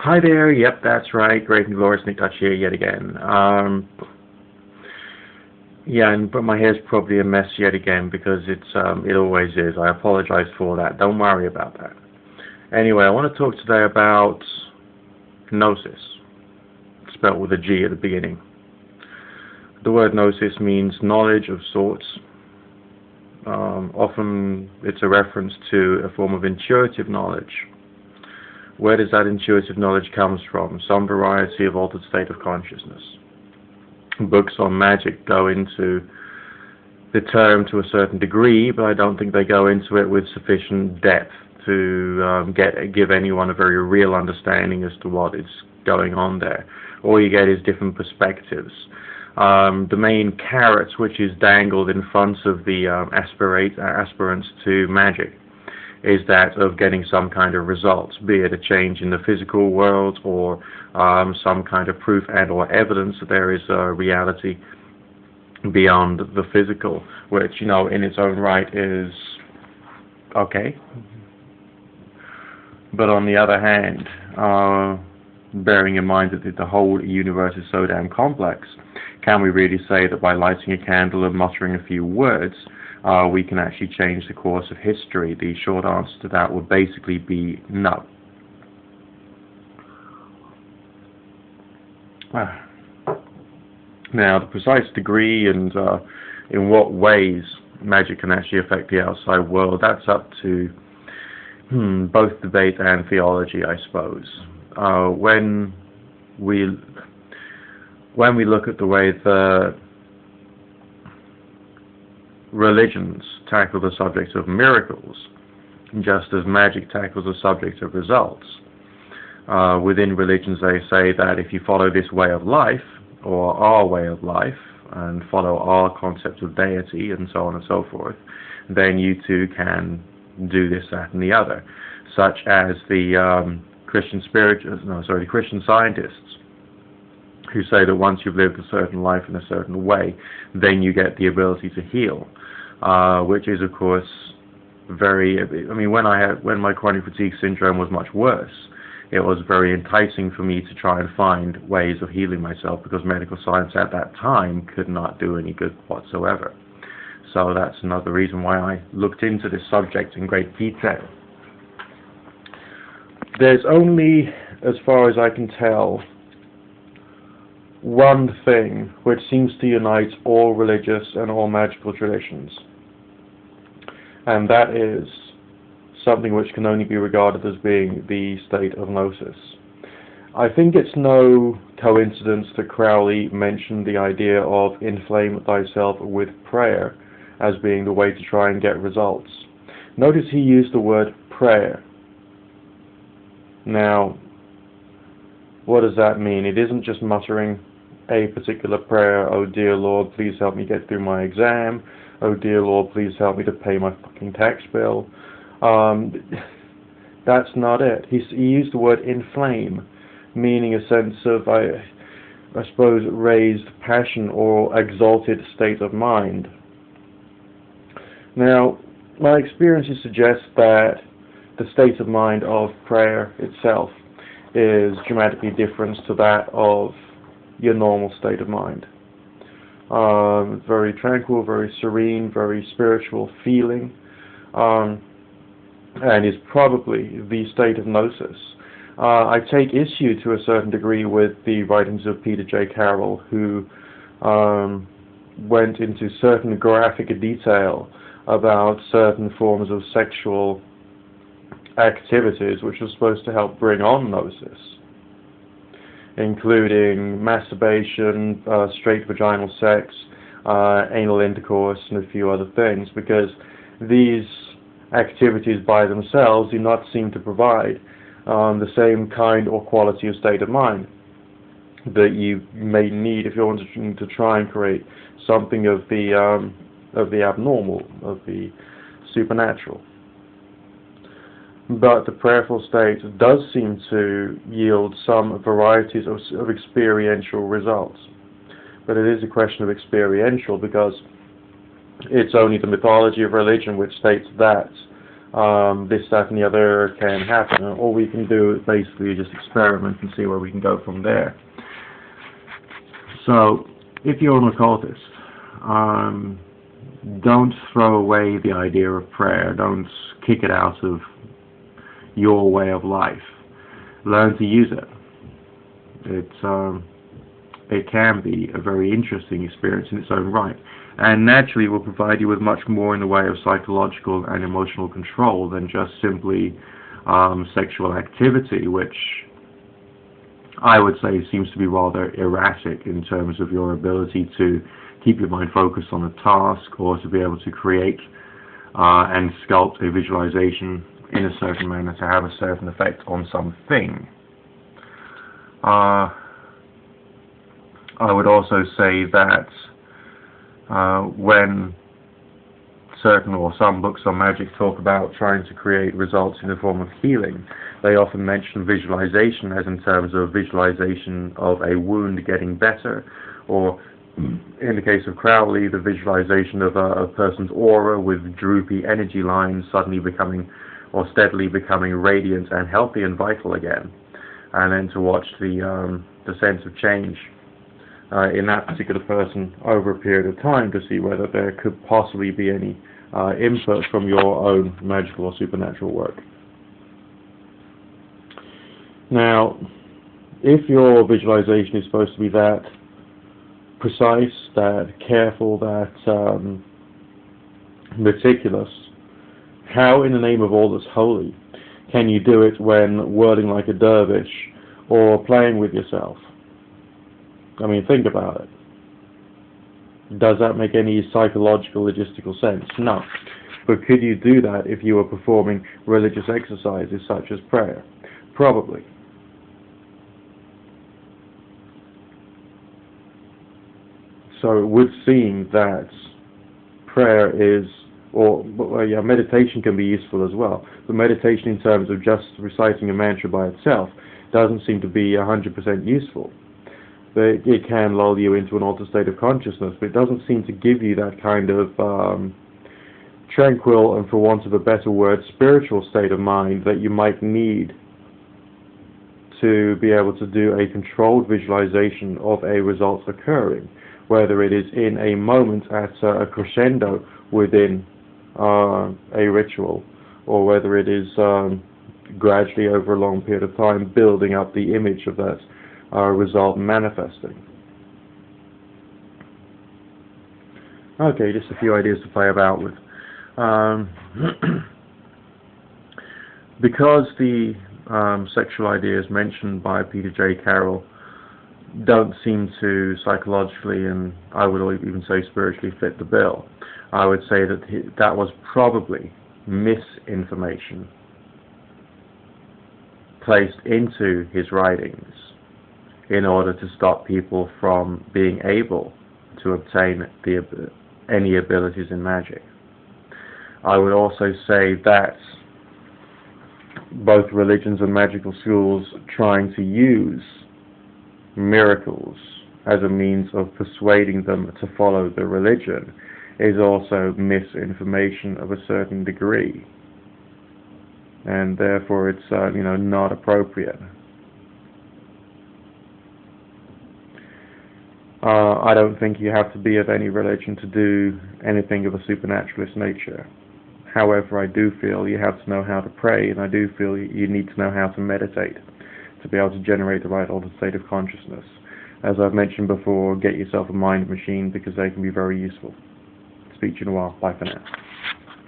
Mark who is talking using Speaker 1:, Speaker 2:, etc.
Speaker 1: Hi there, yep, that's right. Great and glorious Nick Touch here yet again. But my hair's probably a mess yet again because it always is. I apologize for that. Don't worry about that. Anyway, I want to talk today about Gnosis, spelled with a G at the beginning. The word Gnosis means knowledge of sorts. Often it's a reference to a form of intuitive knowledge. Where does that intuitive knowledge comes from? Some variety of altered state of consciousness. Books on magic go into the term to a certain degree, but I don't think they go into it with sufficient depth to give anyone a very real understanding as to what is going on there. All you get is different perspectives. The main carrot which is dangled in front of the aspirants to magic is that of getting some kind of results, be it a change in the physical world or some kind of proof and or evidence that there is a reality beyond the physical, which, you know, in its own right is okay. But on the other hand, bearing in mind that the whole universe is so damn complex, can we really say that by lighting a candle and muttering a few words, we can actually change the course of history? The short answer to that would basically be no. Now, the precise degree and in what ways magic can actually affect the outside world, that's up to both debate and theology, I suppose. When we look at the way the religions tackle the subject of miracles, just as magic tackles the subject of results, within religions they say that if you follow this way of life, or our way of life, and follow our concept of deity, and so on and so forth, then you too can do this, that, and the other, such as the Christian scientists, who say that once you've lived a certain life in a certain way, then you get the ability to heal, which is, of course, very. I mean, when my chronic fatigue syndrome was much worse, it was very enticing for me to try and find ways of healing myself, because medical science at that time could not do any good whatsoever. So that's another reason why I looked into this subject in great detail. There's only, as far as I can tell, one thing which seems to unite all religious and all magical traditions, and that is something which can only be regarded as being the state of Gnosis. I think it's no coincidence that Crowley mentioned the idea of inflame thyself with prayer as being the way to try and get results. Notice he used the word prayer. Now, what does that mean? It isn't just muttering a particular prayer, oh dear Lord, please help me get through my exam, oh dear Lord, please help me to pay my fucking tax bill. That's not it. He used the word inflame, meaning a sense of, I suppose, raised passion or exalted state of mind. Now, my experiences suggest that the state of mind of prayer itself is dramatically different to that of your normal state of mind. Very tranquil, very serene, very spiritual feeling, and is probably the state of Gnosis. I take issue to a certain degree with the writings of Peter J. Carroll, who went into certain graphic detail about certain forms of sexual activities which are supposed to help bring on Gnosis, including masturbation, straight vaginal sex, anal intercourse, and a few other things, because these activities by themselves do not seem to provide the same kind or quality of state of mind that you may need if you're wanting to try and create something of the abnormal, of the supernatural. But the prayerful state does seem to yield some varieties of experiential results. But it is a question of experiential, because it's only the mythology of religion which states that this, that, and the other can happen. And all we can do is basically just experiment and see where we can go from there. So, if you're an occultist, don't throw away the idea of prayer. Don't kick it out of your way of life. Learn to use it. It can be a very interesting experience in its own right, and naturally will provide you with much more in the way of psychological and emotional control than just simply sexual activity, which I would say seems to be rather erratic in terms of your ability to keep your mind focused on a task, or to be able to create and sculpt a visualization in a certain manner to have a certain effect on something. I would also say that when certain or some books on magic talk about trying to create results in the form of healing, they often mention visualization as in terms of visualization of a wound getting better, or in the case of Crowley, the visualization of a person's aura with droopy energy lines suddenly becoming or steadily becoming radiant and healthy and vital again, and then to watch the sense of change in that particular person over a period of time to see whether there could possibly be any input from your own magical or supernatural work. Now, if your visualization is supposed to be that precise, that careful, that meticulous, how in the name of all that's holy can you do it when whirling like a dervish or playing with yourself? I mean, think about it. Does that make any psychological, logistical sense? No. But could you do that if you were performing religious exercises such as prayer? Probably. So it would seem that prayer is, meditation can be useful as well. But meditation in terms of just reciting a mantra by itself doesn't seem to be 100% useful. It can lull you into an altered state of consciousness, but it doesn't seem to give you that kind of tranquil and, for want of a better word, spiritual state of mind that you might need to be able to do a controlled visualization of a result occurring, whether it is in a moment at a crescendo within a ritual, or whether it is gradually over a long period of time building up the image of that result manifesting. Okay, just a few ideas to play about with. Because the sexual ideas mentioned by Peter J. Carroll don't seem to psychologically, and I would even say spiritually, fit the bill, I would say that that was probably misinformation placed into his writings in order to stop people from being able to obtain any abilities in magic. I would also say that both religions and magical schools trying to use miracles as a means of persuading them to follow the religion is also misinformation of a certain degree, and therefore it's not appropriate. I don't think you have to be of any religion to do anything of a supernaturalist nature. However, I do feel you have to know how to pray, and I do feel you need to know how to meditate to be able to generate the right altered state of consciousness. As I've mentioned before, get yourself a mind machine because they can be very useful. Speak to you in a while. Bye for now.